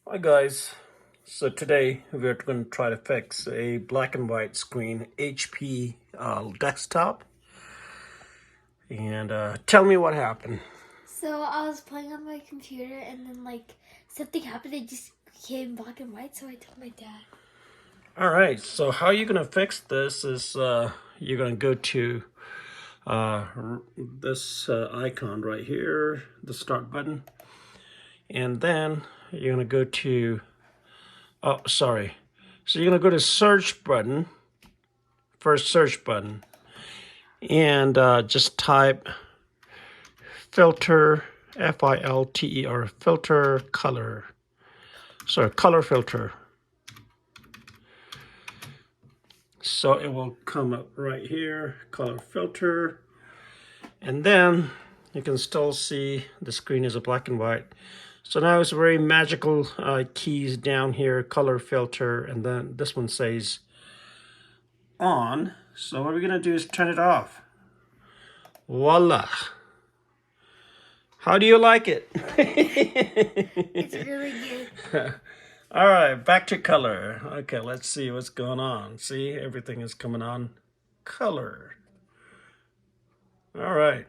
Hi guys, so today we're going to try to fix a black and white screen HP desktop, and tell me what happened. So I was playing on my computer and then something happened. It just became black and white. So I told my dad. Alright, so how you're going to fix this is you're going to go to this icon right here, the start button, and then you're going to go to, so you're going to go to search button, first search button, and just type filter, Filter, filter color. Sorry, color filter. So it will come up right here, color filter. And then you can still see the screen is a black and white. So now it's very magical keys down here, color filter, and then this one says on. So what we're gonna do is turn it off. Voila. How do you like it? It's really good. All right, back to color. Okay, let's see what's going on. See, everything is coming on color. All right.